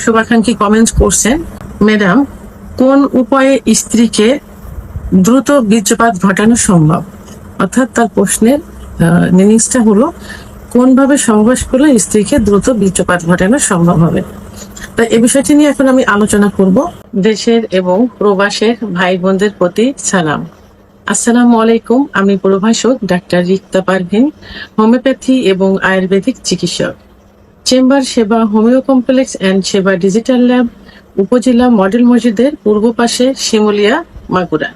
শুভাকাঙ্ক্ষী কমেন্টস করছেন, ম্যাডাম কোন উপায়ে স্ত্রীকে দ্রুত বীর্যপাত ঘটানো সম্ভব। অর্থাৎ তার প্রশ্নের মিনিংসটা হলো কোনভাবে সহবাস করলে স্ত্রীকে দ্রুত বীর্যপাত ঘটানো সম্ভব হবে। তাই এই বিষয়টি নিয়ে এখন আমি আলোচনা করব। দেশের এবং প্রবাসের ভাই বোনদের প্রতি সালাম। আসসালামু আলাইকুম। আমি প্রভাষক ডাক্তার রিক্তা পারভিন, হোমিওপ্যাথি এবং আয়ুর্বেদিক চিকিৎসক, চেম্বার সেবা হোমিও কমপ্লেক্স অ্যান্ড সেবা ডিজিটাল ল্যাব, উপজেলা মডেল মসজিদের পূর্ব পাশে, শিমুলিয়া, মাগুরা।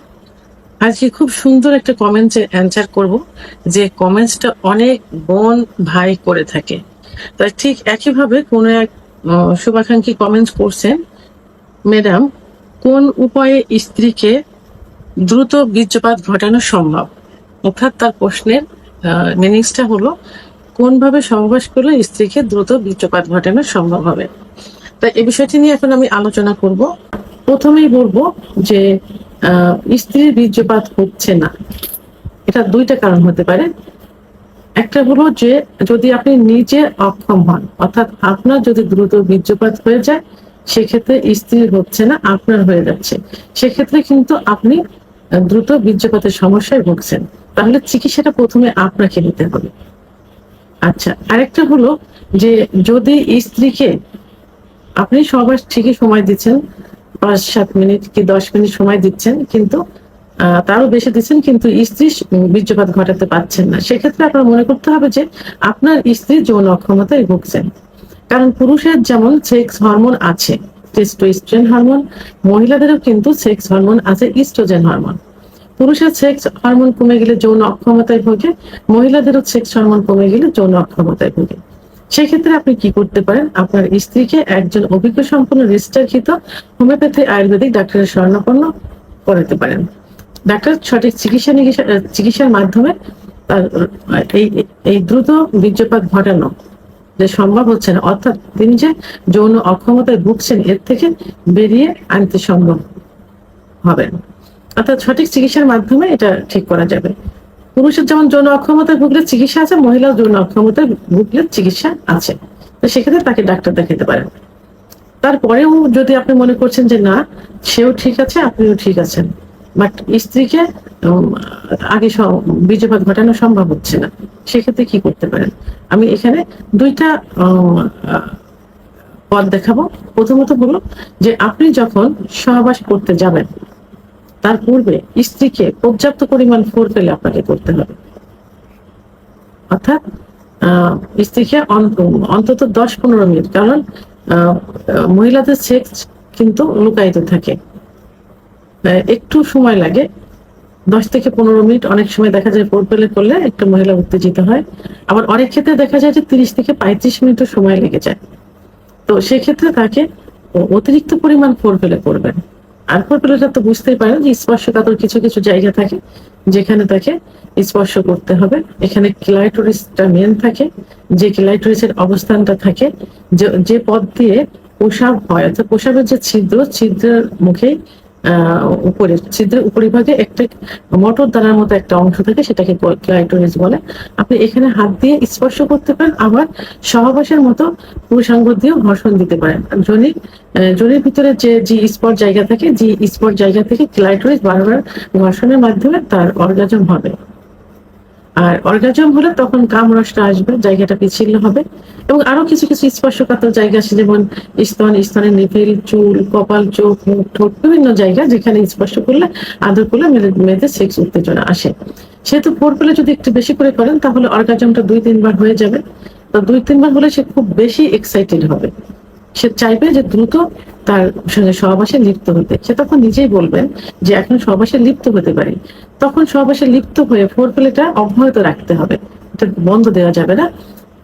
আজকে খুব সুন্দর একটা কমেন্টসের অ্যান্সার করব, যে কমেন্টসটা অনেক বোন ভাই করে থাকে। তাই ঠিক একইভাবে কোনো এক শুভাকাঙ্ক্ষী কমেন্টস করছেন, ম্যাডাম কোন উপায়ে স্ত্রীকে দ্রুত বীর্যপাত ঘটানো সম্ভব। অর্থাৎ তার প্রশ্নের মিনিংসটা হলো কোনভাবে সহবাস করলে স্ত্রীকে দ্রুত বীর্যপাত ঘটানো সম্ভব হবে। তাই এই বিষয়টি নিয়ে এখন আমি আলোচনা করব। প্রথমেই বলবো যে স্ত্রীর বীর্যপাত হচ্ছে না, এটা দুইটা কারণ হতে পারে। একটা হলো যে যদি আপনি নিজে অক্ষম হন, অর্থাৎ আপনার যদি দ্রুত বীর্যপাত হয়ে যায়, সেক্ষেত্রে স্ত্রীর হচ্ছে না, আপনার হয়ে যাচ্ছে, সেক্ষেত্রে কিন্তু আপনি দ্রুত বীর্যপাতের সমস্যায় ভুগছেন। তাহলে চিকিৎসাটা প্রথমে আপনাকে নিতে হবে। আচ্ছা, আরেকটা হলো যে যদি স্ত্রীকে আপনি সবার ঠিকই সময় দিচ্ছেন, 5-7 মিনিট কি 10 মিনিট সময় দিচ্ছেন, কিন্তু তারও বেশি দিচ্ছেন, কিন্তু স্ত্রী বীর্যপাত ঘটাতে পারছেন না, সেক্ষেত্রে আপনার মনে করতে হবে যে আপনার স্ত্রী যৌন অক্ষমতায় ভুগছেন। কারণ পুরুষের যেমন সেক্স হরমোন আছে, টেস্টোস্টেরন হরমোন, মহিলাদেরও কিন্তু সেক্স হরমোন আছে, ইস্ট্রোজেন হরমোন। পুরুষের সেক্স হরমোন কমে গেলে যৌন অক্ষমতায় ভোগে, মহিলাদেরও সেক্স হরমোন কমে গেলে যৌন অক্ষমতায় ভোগে। সেক্ষেত্রে আপনি কি করতে পারেন, আপনার স্ত্রীকে একজন অভিজ্ঞ সম্পন্ন রেজিস্টারকৃত হোমিওপ্যাথি আয়ুর্বেদিক ডাক্তারের শরণাপন্ন করাতে পারেন। ডাক্তার সঠিক চিকিৎসার মাধ্যমে তার এই দ্রুত বীর্যপাত ঘটানো যে সম্ভব হচ্ছে না, অর্থাৎ তিনি যে যৌন অক্ষমতায় ভুগছেন, এর থেকে বেরিয়ে আনতে সম্ভব হবেন। অর্থাৎ সঠিক চিকিৎসার মাধ্যমে এটা ঠিক করা যাবে। পুরুষের যেমন যৌন অক্ষমতায় ভুগলে চিকিৎসা আছে, মহিলার যৌন অক্ষমতায় ভুগলে চিকিৎসা আছে, তো সেক্ষেত্রে তাকে ডাক্তার দেখাতে পারেন। তারপরেও যদি আপনি মনে করছেন যে না, সেও ঠিক আছে, আপনিও ঠিক আছেন, বাট স্ত্রীকে আগে বীর্যপাত ঘটানো সম্ভব হচ্ছে না, সেক্ষেত্রে কি করতে পারেন। আমি এখানে দুইটা পথ দেখাবো। প্রথমত হলো যে আপনি যখন সহবাস করতে যাবেন, তার পূর্বে স্ত্রীকে পর্যাপ্ত পরিমাণ ফোরপেলে আপনাকে করতে হবে। অর্থাৎ স্ত্রীকে অন্তত 10-15 মিনিট, কারণ মহিলাদের সেক্স কিন্তু লুকায়িত থাকে, একটু সময় লাগে, 10-15 মিনিট। অনেক সময় দেখা যায় ফোরপেলে করলে একটু মহিলা উত্তেজিত হয়, আবার অনেক ক্ষেত্রে দেখা যায় যে 30-35 মিনিটও সময় লেগে যায়। তো সেক্ষেত্রে তাকে অতিরিক্ত পরিমাণ ফোরপেলে করবেন। আর ফোরপেলেটা তো বুঝতেই পারেন যে স্পর্শকাতর কিছু কিছু জায়গা থাকে যেখানে তাকে স্পর্শ করতে হবে। এখানে ক্লাইটোরিসটা মেন থাকে, যে ক্লাইটোরিসের অবস্থানটা থাকে, যে পথ দিয়ে প্রসাব হয়, অর্থাৎ প্রসাবের যে ছিদ্রের মুখে উপরে ছিদ্রের উপরিভাগে একটা মোটর দানার মতো একটা অংশ থাকে, সেটাকে ক্লাইটোরিস বলে। আপনি এখানে হাত দিয়ে স্পর্শ করতে পারেন, আবার সহবাসের মতো পুরুষাঙ্গ দিয়েও ঘর্ষণ দিতে পারেন। যোনির ভিতরে যে স্পট জায়গা থাকে, যে স্পট জায়গা থেকে ক্লাইটোরিস বারবার ঘর্ষণের মাধ্যমে তার অর্গাজম হবে। আর অর্গাজম হলে তখন কাম রসটা আসবে, জায়গাটা পিচ্ছিল হবে। এবং আরো কিছু কিছু স্পর্শকাতর জায়গা আছে, যেমন স্তনের নিপেল, চুল, কপাল, চোখ, মুখ, ঠোঁট, বিভিন্ন জায়গা যেখানে স্পর্শ করলে, আদর করলে মেয়েদের সেক্স উত্তেজনা আসে। সেহেতু ফোরপেলে যদি একটু বেশি করে করেন, তাহলে অর্গাজমটা 2-3 বার হয়ে যাবে। তো 2-3 বার হলে সে খুব বেশি এক্সাইটেড হবে, সে চাইবে যে দ্রুত তার সঙ্গে সহবাসে লিপ্ত হতে। সে তখন নিজেই বলবেন যে এখন সহবাসে লিপ্ত হতে পারি। তখন সহবাসে লিপ্ত হয়ে ফোরপেলেটা অব্যাহত রাখতে হবে, এটা বন্ধ দেওয়া যাবে না।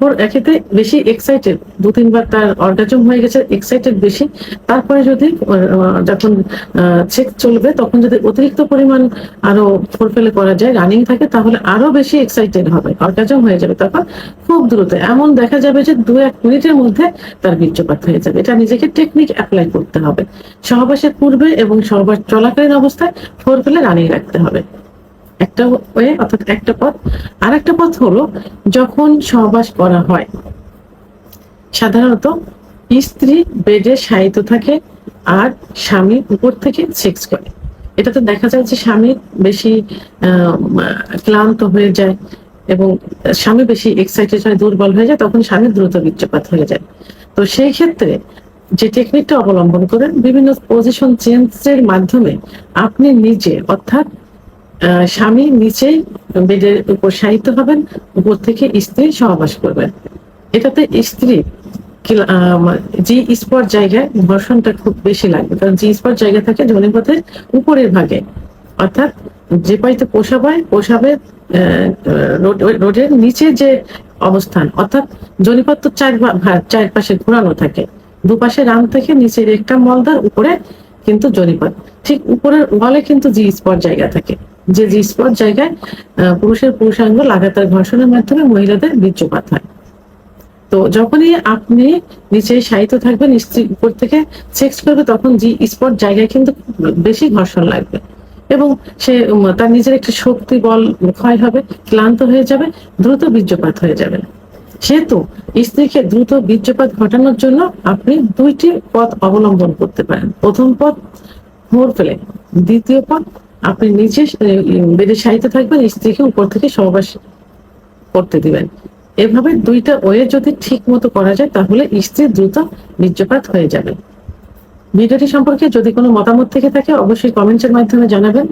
ওর একেতে বেশি এক্সাইটেড, 2-3 বার তার অর্গাজম হয়ে গেছে, এক্সাইটেড বেশি, তারপরে যদি যখন চেক চলবে, তখন যদি অতিরিক্ত পরিমাণ আরো ফোরপেলে করা যায়, রানিং থাকে, তাহলে আরো বেশি এক্সাইটেড হবে, অর্গাজম হয়ে যাবে। তখন খুব দ্রুত এমন দেখা যাবে যে 2-1 মিনিটের মধ্যে তার বীর্যপাত হয়ে যাবে। এটা নিজেকে টেকনিক অ্যাপ্লাই করতে হবে। সহবাসের পূর্বে এবং সহবাস চলাকালীন অবস্থায় ফোরপেলে রানিং রাখতে হবে, একটা ওয়ে, অর্থাৎ একটা পথ। আর একটা পথ হলো যখন সহবাস করা হয়, সাধারণত স্ত্রী বেডে শায়িত থাকে আর স্বামী উপর থেকে সেক্স করে। এটা তো দেখা যায় যে স্বামী বেশি ক্লান্ত হয়ে যায় এবং স্বামী বেশি এক্সাইটেড হয়, দুর্বল হয়ে যায়, তখন স্বামীর দ্রুত বীর্যপাত হয়ে যায়। তো সেই ক্ষেত্রে যে টেকনিকটা অবলম্বন করেন, বিভিন্ন পজিশন চেঞ্জের মাধ্যমে আপনি নিজে, অর্থাৎ স্বামী নিচেই বেডের উপর শায়িত হবেন, উপর থেকে স্ত্রী সহবাস করবেন। এটাতে স্ত্রী জি স্পট জায়গায় ঘর্ষণটা খুব বেশি লাগবে, কারণ জি স্পট জায়গা থাকে যোনিপথের উপরের ভাগে, অর্থাৎ যে পাইতে পোশাব হয় পোশাবের রোডের নিচে যে অবস্থান, অর্থাৎ যোনিপথ তো চারপাশে ঘোরানো থাকে, দুপাশে রান থেকে নিচের একটা মলদার, উপরে কিন্তু যোনিপথ, ঠিক উপরের ওয়ালে কিন্তু জি স্পট জায়গা থাকে, যে জি স্পট জায়গায় পুরুষের পুরুষাঙ্গ লাগাতার ঘর্ষণের মাধ্যমে মহিলাদের বীর্যপাত হয়। তো যখনই আপনি নিচে শায়িত থাকবেন, স্ত্রী উপর থেকে সেক্স করবে, তখন জি স্পট জায়গায় কিন্তু বেশি ঘর্ষণ লাগবে এবং সে তার নিজের একটা শক্তি বল ক্ষয় হবে, ক্লান্ত হয়ে যাবে, দ্রুত বীর্যপাত হয়ে যাবে। সেহেতু স্ত্রীকে দ্রুত বীর্যপাত ঘটানোর জন্য আপনি দুইটি পথ অবলম্বন করতে পারেন। প্রথম পথ ফোর প্লে, দ্বিতীয় পথ আপনি নিজে বেডে শায়িত থাকবেন, স্ত্রীকে উপর থেকে সহবাস করতে দিবেন। এভাবে দুইটা ওয়ে যদি ঠিক মতো করা যায়, তাহলে স্ত্রীর দ্রুত বীর্যপাত হয়ে যাবে। ভিডিওটি সম্পর্কে যদি কোনো মতামত থেকে থাকে, অবশ্যই কমেন্টের মাধ্যমে জানাবেন।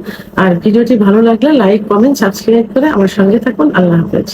আর ভিডিওটি ভালো লাগলে লাইক, কমেন্ট, সাবস্ক্রাইব করে আমার সঙ্গে থাকুন। আল্লাহ হাফেজ।